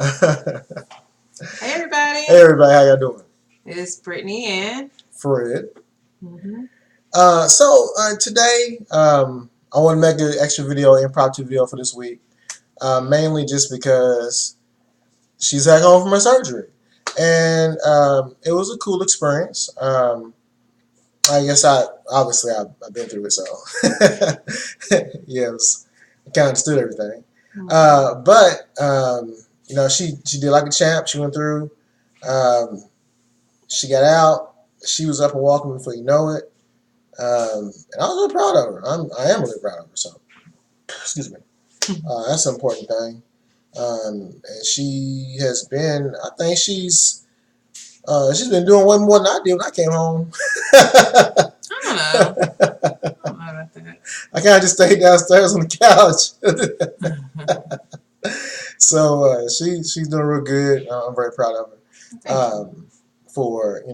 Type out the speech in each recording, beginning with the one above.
Hey everybody. Hey everybody, how y'all doing? It's Brittany and Fred. mm-hmm. Today, I want to make an extra video, impromptu video for this week. Mainly just because she's back home from her surgery, and it was a cool experience. I guess I've been through it, so yeah, I kind of understood everything. But she did like a champ. She went through. Um, she got out. She was up and walking before you know it. And I was really proud of her. I am really proud of her. So, excuse me. That's an important thing. And she has been. I think she's been doing way more than I did when I came home. I don't know. I don't know about that. I kind of just stayed downstairs on the couch. So she's doing real good. I'm very proud of her for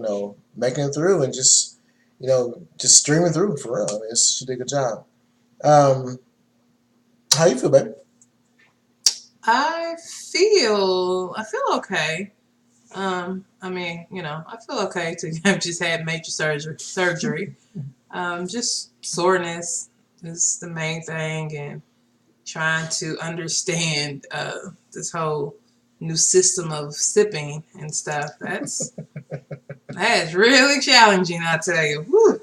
making it through and just just streaming through for real. I mean, she did a good job. How you feel, baby? I feel okay. I mean, I feel okay to have just had major surgery. Just soreness is the main thing, and trying to understand this whole new system of sipping and stuff. That is really challenging, I tell you. Whew.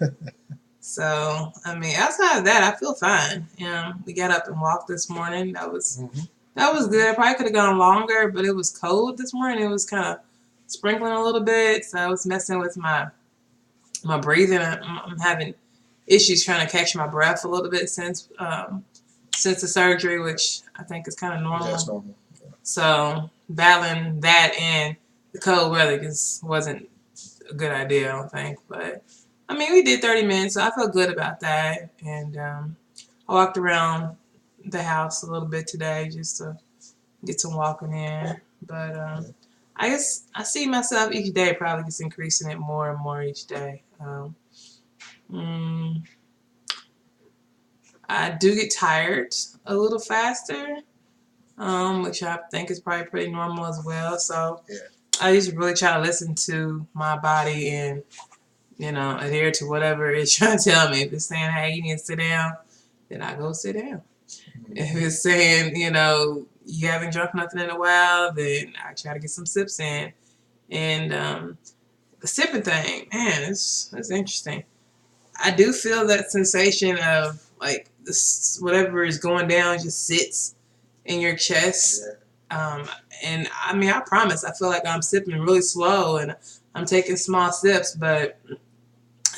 So, I mean, outside of that, I feel fine. We got up and walked this morning. That was good. Probably could have gone longer, but it was cold this morning. It was kind of sprinkling a little bit, so I was messing with my breathing. I'm having issues trying to catch my breath a little bit since the surgery, which I think is kind of normal. That's normal. Yeah. So battling that and the cold weather wasn't a good idea, I don't think. But I mean, we did 30 minutes, so I felt good about that. And I walked around the house a little bit today just to get some walking in. But I guess I see myself each day probably just increasing it more and more each day. I do get tired a little faster, which I think is probably pretty normal as well. So yeah. I just really try to listen to my body and adhere to whatever it's trying to tell me. If it's saying, hey, you need to sit down, then I go sit down. If it's saying, you haven't drunk nothing in a while, then I try to get some sips in. And the sipping thing, man, it's interesting. I do feel that sensation of like this, whatever is going down just sits in your chest. Yeah. And I mean, I promise, I feel like I'm sipping really slow and I'm taking small sips, but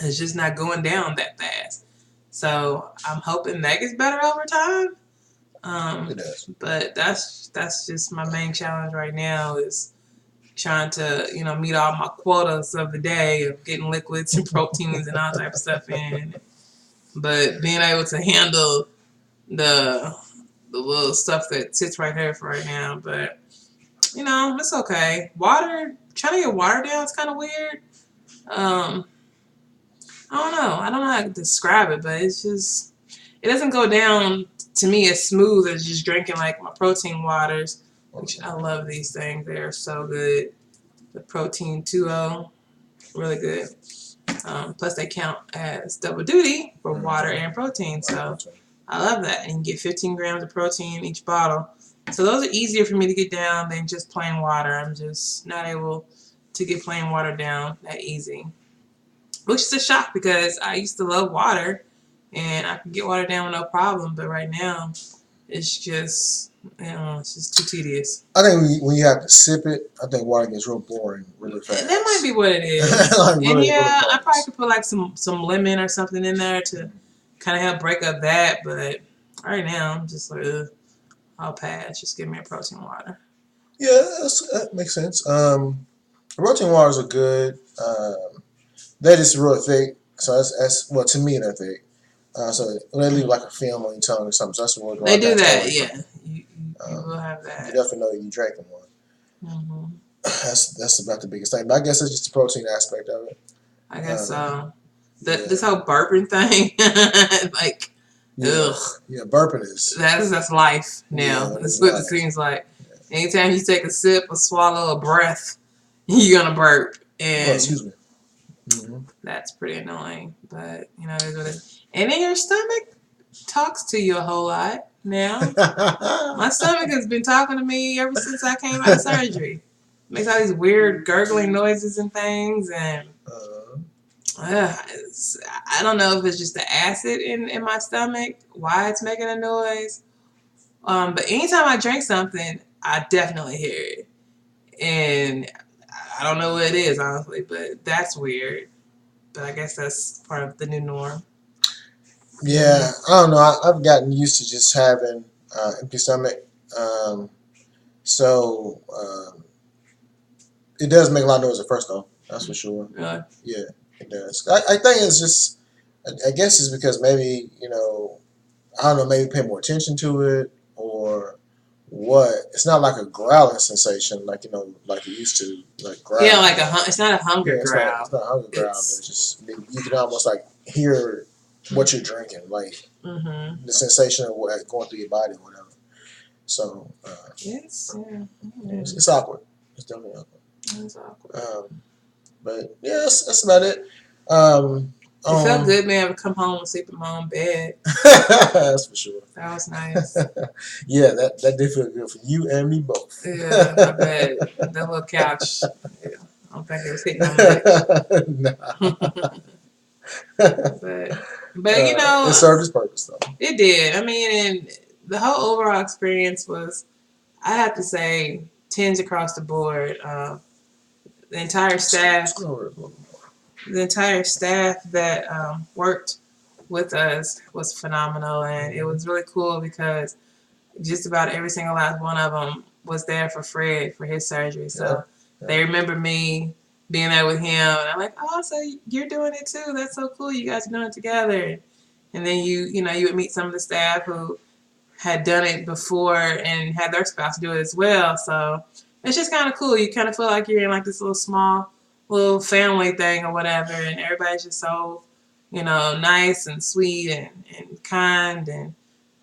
it's just not going down that fast. So I'm hoping that gets better over time. It does. But that's just my main challenge right now is trying to meet all my quotas of the day of getting liquids and proteins and all type of stuff in. But being able to handle the little stuff that sits right here for right now. But it's okay. Trying to get water down is kind of weird. I don't know how to describe it, but it's just, it doesn't go down to me as smooth as just drinking like my protein waters, which I love these things. They're so good. The protein 2.0, really good. Plus they count as double duty for water and protein. So I love that. And you get 15 grams of protein in each bottle. So those are easier for me to get down than just plain water. I'm just not able to get plain water down that easy. Which is a shock because I used to love water and I could get water down with no problem. But right now, it's just, it's just too tedious. I think when you have to sip it, I think water gets real boring really fast. That might be what it is. Really, I probably could put like some lemon or something in there to kind of help break up that. But right now, I'm just like, I'll pass. Just give me a protein water. Yeah, that makes sense. Protein waters are good. They're just real thick. So that's well, to me, they're thick. So they leave like a film on your tongue or something. So that's what they do that. Yeah, you will have that. You definitely know you drank them one. That's about the biggest thing. But I guess it's just the protein aspect of it. I guess so. This whole burping thing, like, ugh. Yeah, burping is that's life now. That's what it seems like. Anytime you take a sip or swallow a breath, you're gonna burp, Oh, and excuse me. Mm-hmm. that's pretty annoying. But you know, it is what it is. And then your stomach talks to you a whole lot now. My stomach has been talking to me ever since I came out of surgery. Makes all these weird gurgling noises and things, and I don't know if it's just the acid in my stomach, why it's making a noise. But anytime I drink something, I definitely hear it. And I don't know what it is, honestly, but that's weird. But I guess that's part of the new norm. Yeah, I don't know. I've gotten used to just having empty stomach. Um, so it does make a lot of noise at first, though. That's for sure. Really? Yeah, it does. I think it's just, I guess it's because maybe, I don't know, maybe pay more attention to it or what. It's not like a growling sensation like, like it used to, like growl. Yeah, like it's not a hunger Yeah, growl. it's not a hunger growl, but it's just, you can almost like hear what you're drinking, like the sensation of what going through your body or whatever. So, Yes, yeah. it's awkward. It's definitely awkward. It's awkward. But yeah, that's about it. It felt good being able to come home and sleep in my own bed. That's for sure. That was nice. Yeah, that did feel good for you and me both. Yeah, my bed, that little couch. Yeah, I don't think it was hitting on much. but it served its purpose though. It did. I mean, and the whole overall experience was, I have to say, 10s across the board. The entire staff that worked with us was phenomenal, and it was really cool because just about every single last one of them was there for Fred for his surgery. So they remember me being there with him, and I'm like, oh, so you're doing it too? That's so cool. You guys are doing it together. And then you would meet some of the staff who had done it before and had their spouse do it as well. So it's just kind of cool. You kind of feel like you're in like this little family thing or whatever, and everybody's just so, nice and sweet and kind, and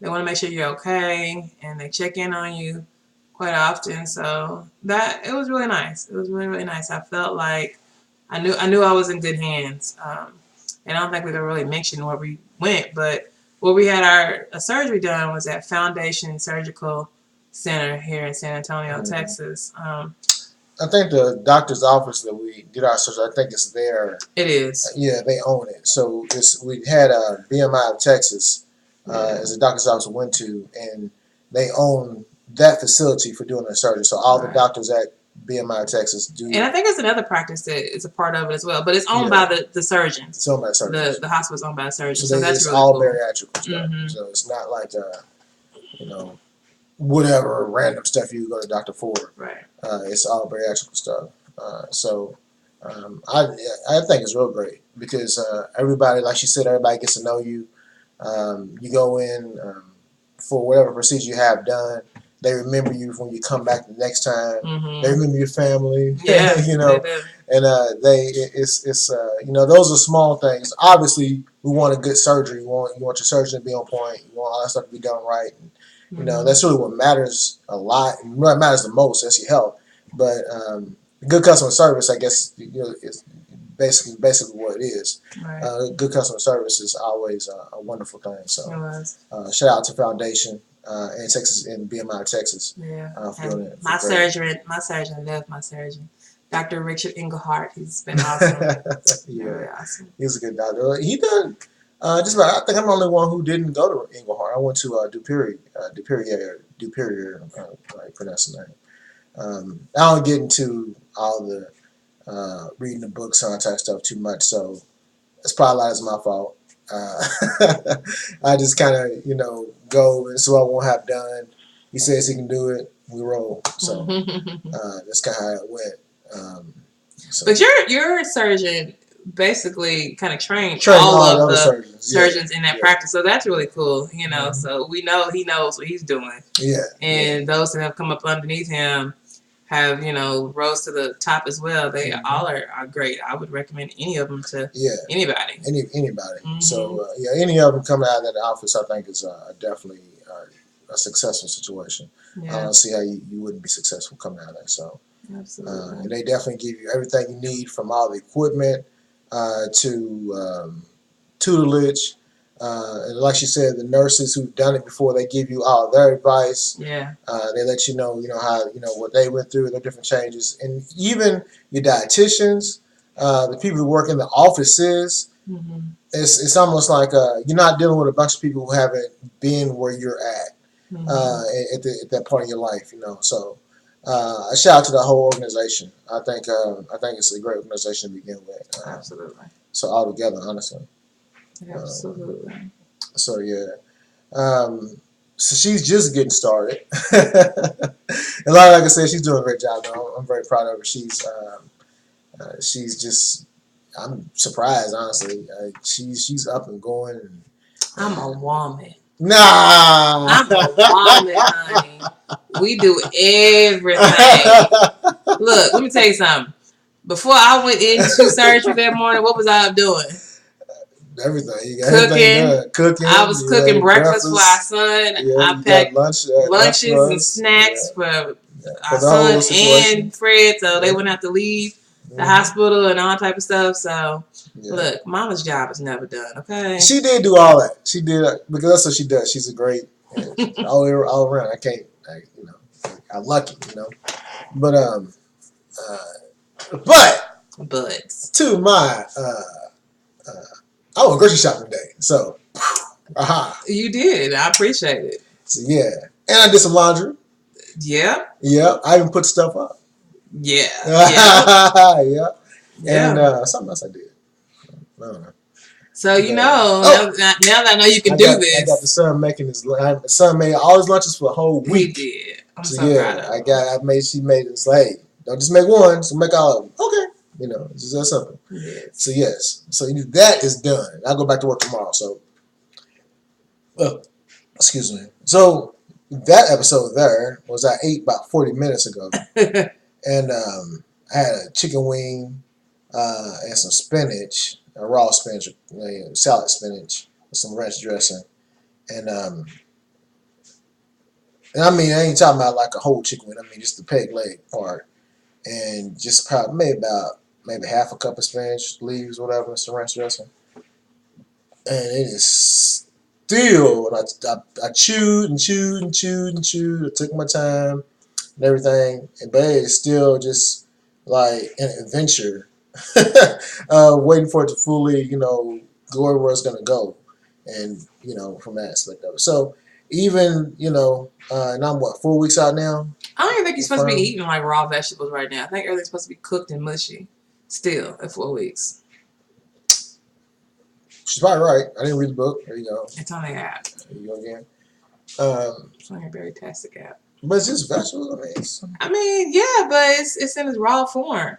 they want to make sure you're okay, and they check in on you quite often. So that, it was really nice. It was really, really nice. I felt like I knew I was in good hands. And I don't think we ever really mentioned where we went, but where we had our surgery done was at Foundation Surgical Center here in San Antonio, Texas. I think the doctor's office that we did our surgery, I think it's there. It is. Yeah, they own it. So we had a BMI of Texas as the doctor's office we went to, and they own that facility for doing the surgery. So all the doctors at BMI Texas do. And I think it's another practice that is a part of it as well, but it's owned by the surgeons. It's owned by the surgeons. The hospital's owned by the surgeons, so that's it's really all cool. bariatric stuff. So it's not like whatever random stuff you go to the doctor for. Right. It's all bariatric stuff. I think it's real great because everybody, like she said, everybody gets to know you. You go in for whatever procedure you have done. They remember you when you come back the next time. They remember your family. Yeah, and those are small things. Obviously, we want a good surgery. You want your surgeon to be on point. You want all that stuff to be done right. And, that's really what matters a lot. And what matters the most. That's your health. But good customer service, I guess, is basically what it is. Right. Good customer service is always a wonderful thing. So shout out to Foundation and Texas and BMI Texas. Yeah. My surgeon loved my surgeon. Dr. Richard Englehart. He's been awesome. Yeah, really awesome. He's a good doctor. He done just about. I think I'm the only one who didn't go to Englehart. I went to Duperier, how you pronounce the name. I don't get into all the reading the books and all that type of stuff too much, so it's probably a lot of my fault. I just kind of go and so I won't have done. He says he can do it. We roll. So that's kind of how it went. But your surgeon basically kind of trained all of the surgeons in that practice, so that's really cool. So we know he knows what he's doing. Yeah. And those that have come up underneath him have rose to the top as well. They all are great. I would recommend any of them to anybody. Anybody. So any of them coming out of that office, I think is definitely a successful situation. Yeah. I don't see how you wouldn't be successful coming out of that. So, Absolutely. and they definitely give you everything you need from all the equipment to tutelage. And like she said, the nurses who've done it before, they give you all their advice. Yeah. They let you know how what they went through, their different changes, and even your dietitians, the people who work in the offices. Mm-hmm. It's almost like you're not dealing with a bunch of people who haven't been where you're at at that point in your life. So a shout out to the whole organization. I think it's a great organization to begin with. Absolutely. So all together, honestly. Absolutely. So yeah. So she's just getting started. And like I said, she's doing a great job. Though. I'm very proud of her. She's just. I'm surprised, honestly. She's up and going. I'm a woman. Nah. I'm a woman, honey. We do everything. Look, let me tell you something. Before I went into surgery that morning, what was I up doing? Everything. You got cooking. Everything done. Cooking. I was cooking breakfast for our son. Yeah, I packed lunches and snacks for our son and Fred, so they wouldn't have to leave the hospital and all type of stuff. So, look, Mama's job is never done. Okay. She did do all that. She did because that's what she does. She's a great all around. I'm lucky, But but to my I went grocery shopping today, so You did. I appreciate it. So yeah, and I did some laundry. Yeah. Yeah, I even put stuff up. Yeah. Yeah. And something else I did. I don't know. So now that I know you can do this. I got the son making his. The son made all his lunches for a whole week. He did. I'm so proud of him. She made it. Hey, don't just make one. So make all of them. Okay. It's just that simple. Yes. So yes. So that is done. I'll go back to work tomorrow. So, excuse me. So that episode there was I ate about 40 minutes ago, and I had a chicken wing and some spinach, a raw spinach, salad spinach with some ranch dressing, and I mean I ain't talking about like a whole chicken wing. I mean just the peg leg part, and just probably maybe half a cup of spinach leaves, whatever, some ranch dressing, and it is still. I chewed and chewed and chewed and chewed. I took my time and everything, but it is still just like an adventure. Waiting for it to fully, go where it's gonna go, and from that aspect of it. So even, and I'm 4 weeks out now. I don't even think you're supposed to be eating like raw vegetables right now. I think everything's supposed to be cooked and mushy. Still at 4 weeks. She's probably right. I didn't read the book. There you go. It's on the app. There you go again. It's on your Verytastic app. But it's just vegetables. I mean, yeah, but it's in its raw form.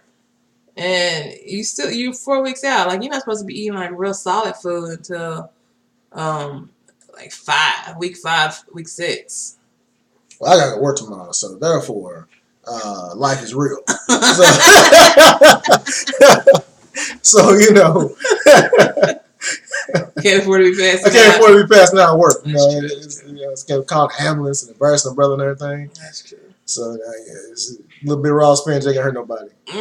And you're 4 weeks out. Like, you're not supposed to be eating like real solid food until like week 6. Well, I gotta work tomorrow, so therefore life is real. So can't afford to be passed. I can't afford to be passing out work. It's gonna call an ambulance and embarrass my brother and everything. That's true. So it's a little bit of raw spinach ain't gonna hurt nobody. No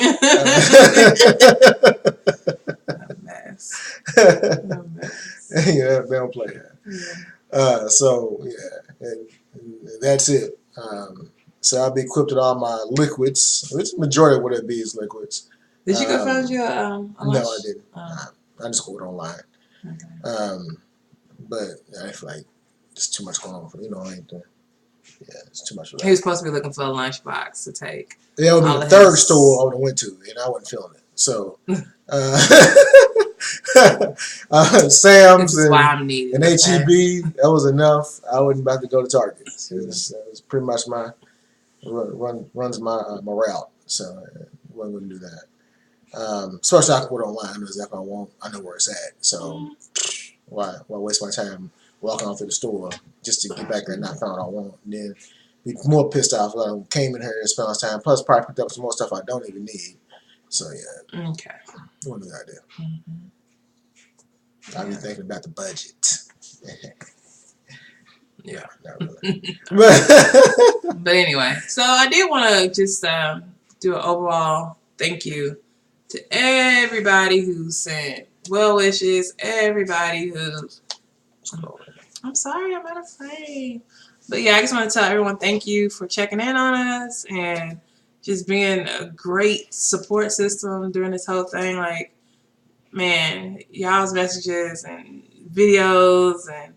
mess. Yeah, they don't play that. Yeah. So yeah, and that's it. So I'll be equipped with all my liquids. Which majority of what it be is liquids. Did you go find your a lunch? No, I didn't. I just ordered online. Okay. But I feel like there's too much going on for it's too much for that. He was supposed to be looking for a lunchbox to take. Yeah, it would be the third store I would have went to, and I wasn't feeling it. So Sam's and HEB, that was enough. I wasn't about to go to Target. It was pretty much my runs my route. So I wasn't going to do that. Especially I can order online. I know exactly what I want. I know where it's at. So why waste my time walking off to the store just to get back there and not find what I want, and then be more pissed off. I came in here and spent all this time. Plus, probably picked up some more stuff I don't even need. So yeah. Okay. What a good idea. I've been thinking about the budget. Yeah. Not really. But But anyway, so I did want to just do an overall thank you to everybody who sent well wishes, everybody who. I'm sorry, I'm out of frame. But yeah, I just want to tell everyone thank you for checking in on us and just being a great support system during this whole thing. Like, man, y'all's messages and videos and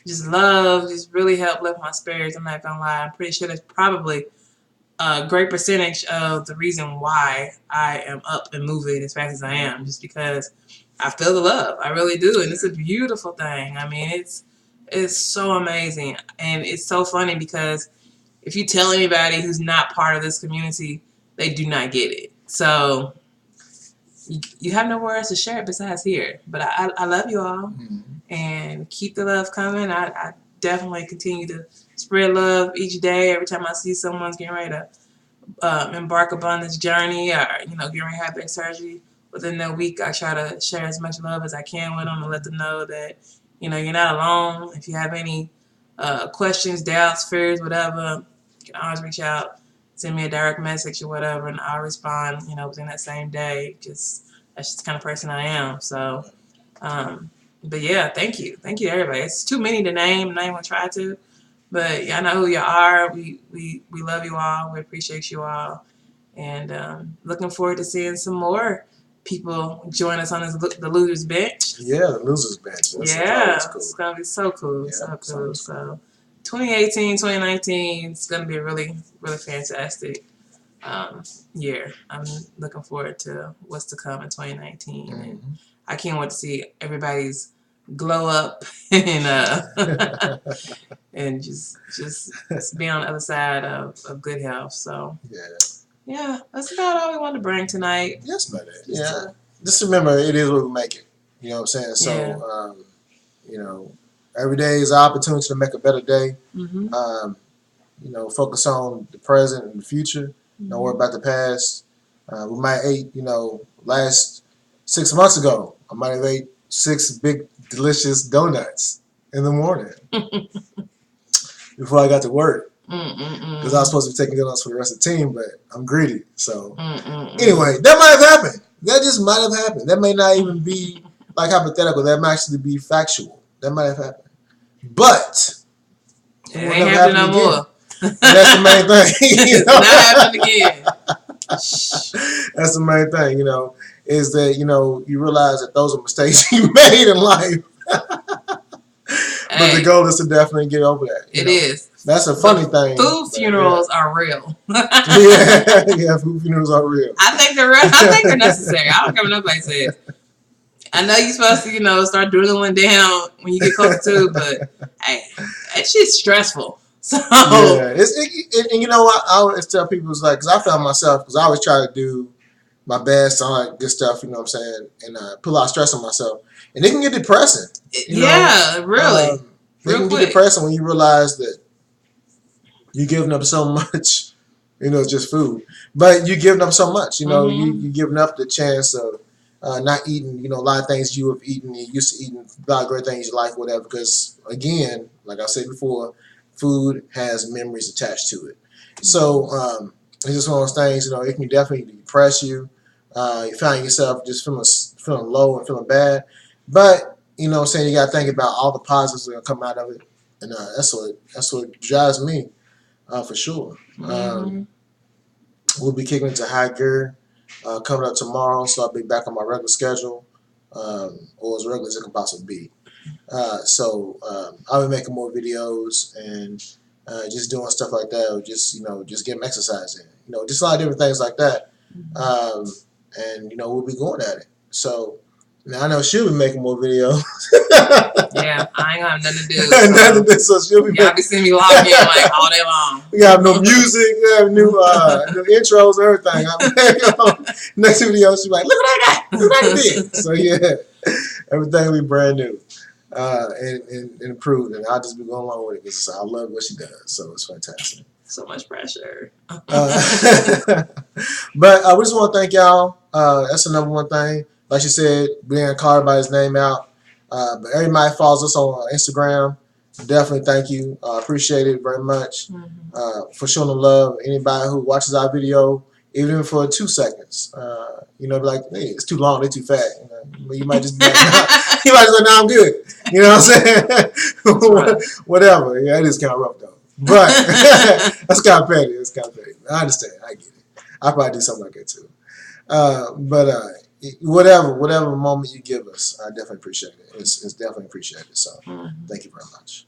just love just really helped lift my spirits. I'm not gonna lie. I'm pretty sure that's probably a great percentage of the reason why I am up and moving as fast as I am, just because I feel the love. I really do, and it's a beautiful thing. I mean, it's so amazing, and it's so funny because if you tell anybody who's not part of this community, they do not get it. So you have nowhere else to share it besides here. But I love you all, and keep the love coming. I definitely continue to spread love each day. Every time I see someone's getting ready to embark upon this journey, or getting ready to have their surgery, within that week, I try to share as much love as I can with them and let them know that you're not alone. If you have any questions, doubts, fears, whatever, you can always reach out, send me a direct message or whatever, and I'll respond. Within that same day. That's just the kind of person I am. So, but yeah, thank you everybody. It's too many to name. I'm not even gonna try to. But y'all know who you are. We love you all. We appreciate you all. And looking forward to seeing some more people join us on the Losers Bench. Yeah, the Losers Bench. Cool. It's going to be so cool. Yeah, so cool. So 2018, 2019 is going to be a really, really fantastic year. I'm looking forward to what's to come in 2019. And I can't wait to see everybody's glow up and and just be on the other side of good health. So yeah, that's about all we wanted to bring tonight. Yes, buddy. Just remember, it is what we make it. You know what I'm saying? So every day is an opportunity to make a better day. Focus on the present and the future. Don't worry about the past. We might ate last 6 months ago, I might have ate 6 big delicious donuts in the morning before I got to work, because I was supposed to be taking donuts for the rest of the team, but I'm greedy. So anyway, that might have happened. That just might have happened. That may not even be like hypothetical. That might actually be factual. That might have happened, but it ain't happening no more. And that's the main thing. It's not happening again. That's the main thing, is that you realize that those are mistakes you made in life. But the goal is to definitely get over that. It is. That's a funny thing. Food funerals are real. Yeah, food funerals are real. I think they're real. I think they're necessary. I don't care what nobody says. I know you're supposed to, start dwindling down when you get closer to, but hey, that shit's stressful. So and you know what? I always tell people, it's like, because I found myself, because I always try to do my best on like good stuff, you know what I'm saying, and put a lot of stress on myself, and it can get depressing. Really. It can get depressing when you realize that you're giving up so much, just food, but you're giving up so much, you're giving up the chance of not eating, a lot of things you have eaten, you used to eating, a lot of great things in your life, whatever, because again, like I said before, food has memories attached to it. So it's just one of those things, it can definitely depress you. You find yourself just feeling low and feeling bad. But, you got to think about all the positives that are going to come out of it. And that's what drives me, for sure. We'll be kicking into high gear coming up tomorrow, so I'll be back on my regular schedule, or as regular as it can possibly be. So I'll be making more videos and just doing stuff like that, or just getting exercise in, just a lot of different things like that. And we'll be going at it. So now I know she'll be making more videos. Yeah, I ain't gonna have nothing to do. So she'll be. Y'all be seeing me logged in like all day long. We got no music, we have new intros and everything. Next video, she'll be like, "Look what I got! Look what I did!" So yeah, everything will be brand new. And improved, and I'll just be going along with it because I love what she does, so it's fantastic. So much pressure. But we just want to thank y'all. That's the number one thing. Like she said, we ain't called everybody's name out. But everybody follows us on Instagram Definitely thank you. Appreciate it very much for showing the love. Anybody who watches our video, even for 2 seconds, be like, hey, it's too long, they're too fat. You might just be like, nah, you might just be like, nah, I'm good. You know what I'm saying? Whatever. Yeah, it is kind of rough though. But that's kind of petty. It's kind of petty. I understand. I get it. I probably do something like that too. But whatever moment you give us, I definitely appreciate it. It's definitely appreciated. So thank you very much.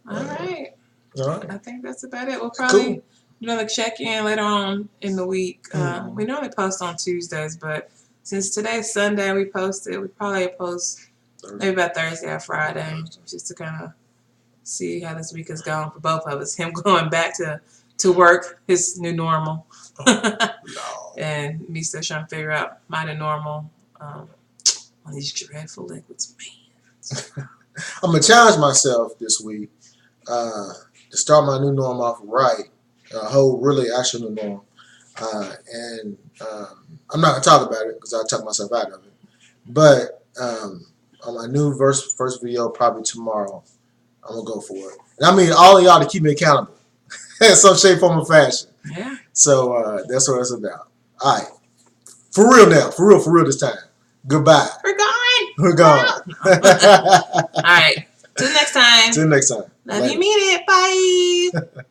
All right. All right. I think that's about it. We'll probably do another check-in later on in the week. We normally post on Tuesdays, but since today's Sunday, we probably post maybe about Thursday or Friday, just to kind of see how this week has gone for both of us. Him going back to work, his new normal. And me still trying to figure out my new normal on these dreadful liquids, man. I'm gonna challenge myself this week to start my new norm off right, whole really actual new norm, and I'm not gonna talk about it because I'll talk myself out of it. But on my new first video, probably tomorrow, I'm gonna go for it. And I mean all of y'all to keep me accountable in some shape, form, or fashion. Yeah. So that's what it's about. All right, for real now, for real this time. Goodbye. We're gone. We're gone. All right. Till next time. Till next time. Love you, mean it. Bye.